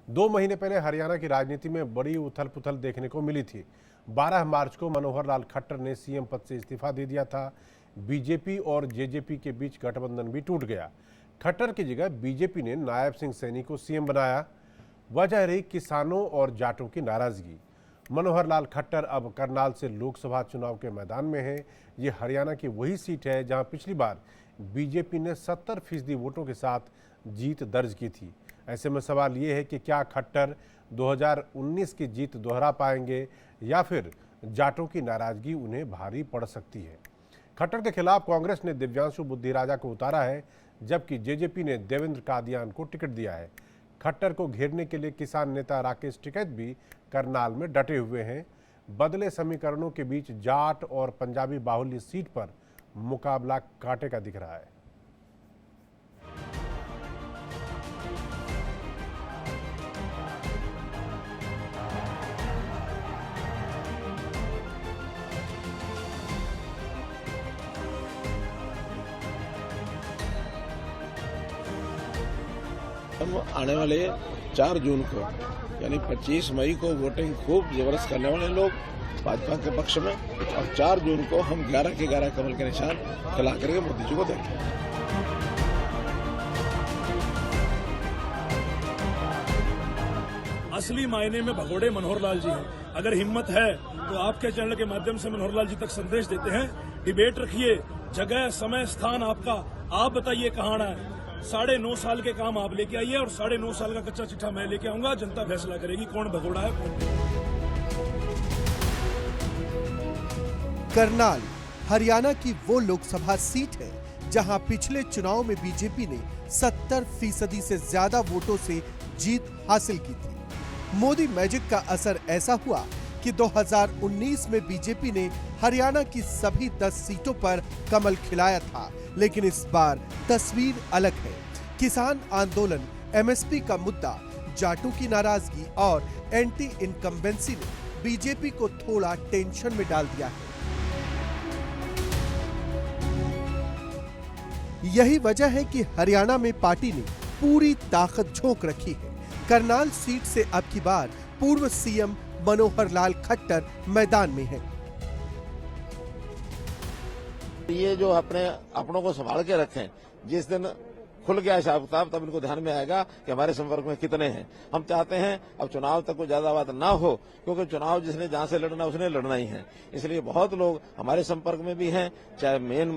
2 महीने पहले हरियाणा की राजनीति में बड़ी उथल पुथल देखने को मिली थी। 12 मार्च को मनोहर लाल खट्टर ने सीएम पद से इस्तीफा दे दिया था। बीजेपी और जेजेपी के बीच गठबंधन भी टूट गया। खट्टर की जगह बीजेपी ने नायब सिंह सैनी को सीएम बनाया। वजह रही किसानों और जाटों की नाराजगी। मनोहर लाल खट्टर अब करनाल से लोकसभा चुनाव के मैदान में हैं। ये हरियाणा की वही सीट है जहां पिछली बार बीजेपी ने 70% वोटों के साथ जीत दर्ज की थी। ऐसे में सवाल ये है कि क्या खट्टर 2019 की जीत दोहरा पाएंगे या फिर जाटों की नाराजगी उन्हें भारी पड़ सकती है। खट्टर के खिलाफ कांग्रेस ने दिव्यांशु बुद्धिराजा को उतारा है, जबकि जेजेपी ने देवेंद्र कादियान को टिकट दिया है। खट्टर को घेरने के लिए किसान नेता राकेश टिकैत भी करनाल में डटे हुए हैं। बदले समीकरणों के बीच जाट और पंजाबी बाहुल्य सीट पर मुकाबला कांटे का दिख रहा है। हम आने वाले 4 जून को यानी 25 मई को वोटिंग खूब जबरदस्त करने वाले लोग भाजपा के पक्ष में, और 4 जून को हम 11 के 11 कमल के निशान खिला करके मोदी जी को देंगे। असली मायने में भगोड़े मनोहर लाल जी हैं। अगर हिम्मत है तो आपके चैनल के माध्यम से मनोहर लाल जी तक संदेश देते हैं, डिबेट रखिए, जगह समय स्थान आपका, आप बताइए कहाँ आना है। 9.5 साल के काम आप लेके आइए और 9.5 साल का कच्चा चिट्ठा मैं लेके आऊंगा। जनता फैसला करेगी कौन भगोड़ा है कौन नहीं। करनाल हरियाणा की वो लोकसभा सीट है जहां पिछले चुनाव में बीजेपी ने 70% से ज्यादा वोटों से जीत हासिल की थी। मोदी मैजिक का असर ऐसा हुआ कि 2019 में बीजेपी ने हरियाणा की सभी 10 सीटों पर कमल खिलाया था, लेकिन इस बार तस्वीर अलग है। किसान आंदोलन, एमएसपी का मुद्दा, जाटों की नाराजगी और एंटी इनकम्बेंसी ने बीजेपी को थोड़ा टेंशन में डाल दिया है। यही वजह है कि हरियाणा में पार्टी ने पूरी ताकत झोंक रखी है। करनाल सीट से अब की बार पूर्व सीएम मनोहर लाल खट्टर मैदान में हैं। ये जो अपनों को संभाल के रखें, जिस दिन खुल गया हिसाब किताब तब इनको ध्यान में आएगा कि हमारे संपर्क में कितने हैं। हम चाहते हैं अब चुनाव तक कोई ज्यादा बात ना हो, क्योंकि चुनाव जिसने जहां से लड़ना उसने लड़ना ही है। इसलिए बहुत लोग हमारे संपर्क में भी हैं, चाहे मेन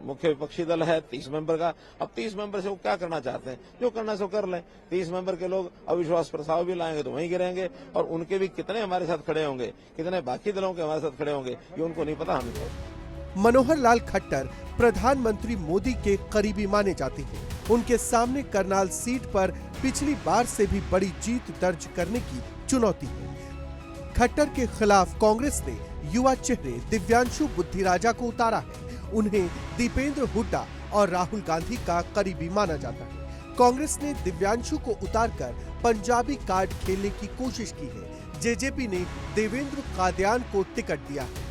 मुख्य विपक्षी दल है 30 मेंबर का। अब 30 मेंबर से वो क्या करना चाहते हैं, जो करना सो कर लें। 30 मेंबर के लोग अविश्वास प्रस्ताव भी लाएंगे तो वहीं गिरेंगे, और उनके भी कितने हमारे साथ खड़े होंगे, कितने बाकी दलों के हमारे साथ खड़े होंगे, ये उनको नहीं पता, हमें तो। मनोहर लाल खट्टर प्रधानमंत्री मोदी के करीबी माने जाते हैं। उनके सामने करनाल सीट पर पिछली बार से भी बड़ी जीत दर्ज करने की चुनौती है। खट्टर के खिलाफ कांग्रेस ने युवा चेहरे दिव्यांशु बुद्धिराजा को उतारा है। उन्हें दीपेंद्र हुड्डा और राहुल गांधी का करीबी माना जाता है। कांग्रेस ने दिव्यांशु को उतारकर पंजाबी कार्ड खेलने की कोशिश की है। जेजेपी ने देवेंद्र कादियान को टिकट दिया है।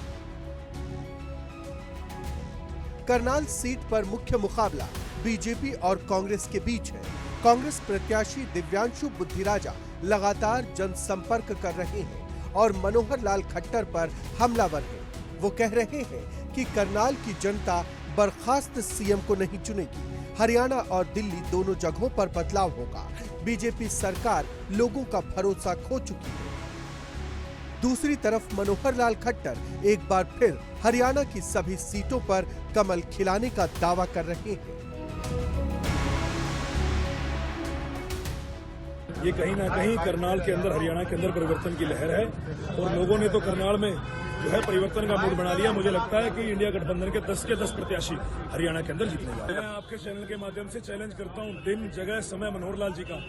करनाल सीट पर मुख्य मुकाबला बीजेपी और कांग्रेस के बीच है। कांग्रेस प्रत्याशी दिव्यांशु बुद्धिराजा लगातार जनसंपर्क कर रहे हैं और मनोहर लाल खट्टर पर हमलावर हैं। वो कह रहे हैं कि करनाल की जनता बर्खास्त सीएम को नहीं चुनेगी। हरियाणा और दिल्ली दोनों जगहों पर बदलाव होगा। बीजेपी सरकार लोगों का भरोसा खो चुकी है। दूसरी तरफ मनोहर लाल खट्टर एक बार फिर हरियाणा की सभी सीटों पर कमल खिलाने का दावा कर रहे हैं। ये कहीं ना कहीं करनाल के अंदर, हरियाणा के अंदर परिवर्तन की लहर है, और लोगों ने तो करनाल में जो है परिवर्तन का मूड बना लिया। मुझे लगता है कि इंडिया गठबंधन के 10 के 10 प्रत्याशी हरियाणा के अंदर जीतने वाले हैं। मैं आपके चैनल के माध्यम से चैलेंज करता हूं, दिन, जगह, समय मनोहर लाल जी का,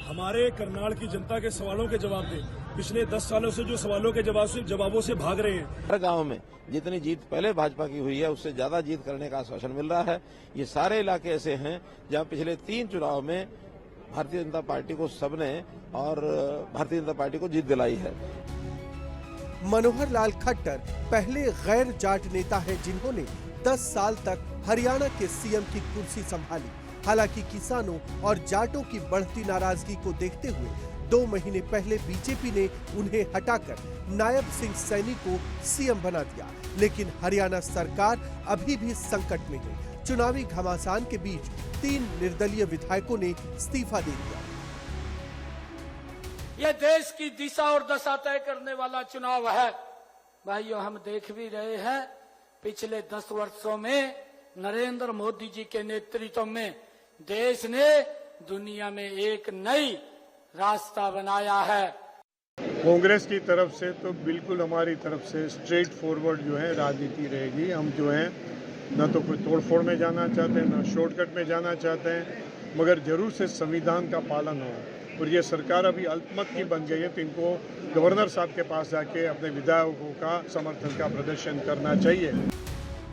हमारे करनाल की जनता के सवालों के जवाब दें। पिछले 10 सालों से जो सवालों के जवाबों से भाग रहे हैं। हर गांव में जितनी जीत पहले भाजपा की हुई है उससे ज्यादा जीत करने का आश्वासन मिल रहा है। ये सारे इलाके ऐसे हैं जहां पिछले 3 चुनाव में भारतीय जनता पार्टी को सबने और भारतीय जनता पार्टी को जीत दिलाई है। मनोहर लाल खट्टर पहले गैर जाट नेता है जिन्होंने 10 साल तक हरियाणा के सीएम की कुर्सी संभाली। हालांकि किसानों और जाटों की बढ़ती नाराजगी को देखते हुए 2 महीने पहले बीजेपी ने उन्हें हटाकर नायब सिंह सैनी को सीएम बना दिया, लेकिन हरियाणा सरकार अभी भी संकट में है। चुनावी घमासान के बीच 3 निर्दलीय विधायकों ने इस्तीफा दे दिया। यह देश की दिशा और दशा तय करने वाला चुनाव है। भाइयों, हम देख भी रहे हैं पिछले 10 वर्षों में नरेंद्र मोदी जी के नेतृत्व में देश ने दुनिया में एक नई रास्ता बनाया है। कांग्रेस की तरफ से तो बिल्कुल हमारी तरफ से स्ट्रेट फॉरवर्ड जो है राजनीति रहेगी। हम जो है न तो कोई तोड़फोड़ में जाना चाहते हैं, न शॉर्टकट में जाना चाहते हैं, मगर जरूर से संविधान का पालन हो। और ये सरकार अभी अल्पमत की बन गई है, तो इनको गवर्नर साहब के पास जाके अपने विधायकों का समर्थन का प्रदर्शन करना चाहिए।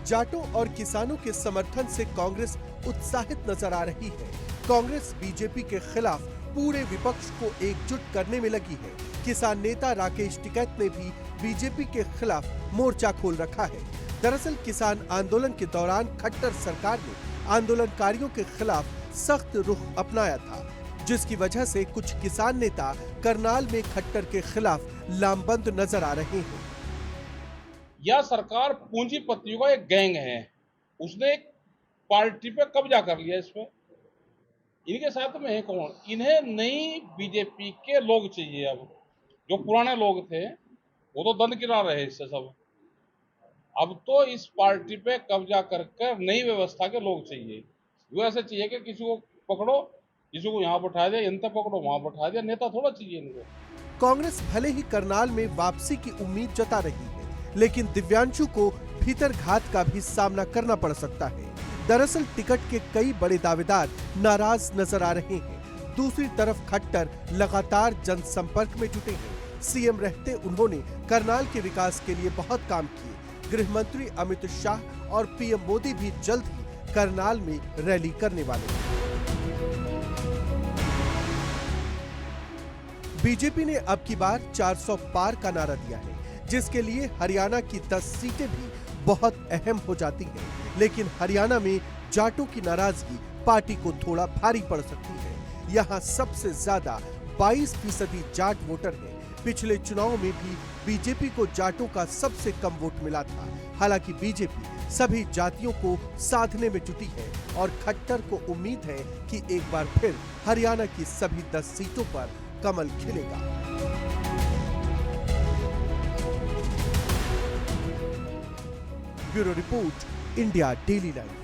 जाटों और किसानों के समर्थन से कांग्रेस उत्साहित नजर आ रही है। कांग्रेस बीजेपी के खिलाफ पूरे विपक्ष को एकजुट करने में लगी है। किसान नेता राकेश टिकैत ने भी बीजेपी के खिलाफ मोर्चा खोल रखा है। दरअसल किसान आंदोलन के दौरान खट्टर सरकार ने आंदोलनकारियों के खिलाफ सख्त रुख अपनाया था, जिसकी वजह से कुछ किसान नेता करनाल में खट्टर के खिलाफ लामबंद नजर आ रहे हैं। यह सरकार पूंजीपतियों का एक गैंग है, उसने एक पार्टी पे कब्जा कर लिया। इसमें इनके साथ में है कौन? इन्हें नई बीजेपी के लोग चाहिए। अब जो पुराने लोग थे वो तो दंड किनार रहे इससे सब। अब तो इस पार्टी पे कब्जा कर नई व्यवस्था के लोग चाहिए। वो ऐसे चाहिए कि किसी को पकड़ो, किसी को यहाँ बैठा दिया, यंत्र पकड़ो वहां बैठा दिया। नेता थोड़ा चाहिए इनको। कांग्रेस भले ही करनाल में वापसी की उम्मीद जता रही है, लेकिन दिव्यांशु को भीतरघात का भी सामना करना पड़ सकता है। दरअसल टिकट के कई बड़े दावेदार नाराज नजर आ रहे हैं। दूसरी तरफ खट्टर लगातार जनसंपर्क में जुटे हैं। सीएम रहते उन्होंने करनाल के विकास के लिए बहुत काम किए। गृह मंत्री अमित शाह और पीएम मोदी भी जल्द ही करनाल में रैली करने वाले हैं। बीजेपी ने अब की बार 400 पार का नारा दिया है, जिसके लिए हरियाणा की 10 सीटें भी बहुत अहम हो जाती हैं। लेकिन हरियाणा में जाटों की नाराजगी पार्टी को थोड़ा भारी पड़ सकती है। यहाँ सबसे ज्यादा 22% जाट वोटर हैं। पिछले चुनाव में भी बीजेपी को जाटों का सबसे कम वोट मिला था। हालांकि बीजेपी सभी जातियों को साधने में जुटी है और खट्टर को उम्मीद है कि एक बार फिर हरियाणा की सभी 10 सीटों पर कमल खिलेगा। Bureau report, India daily live.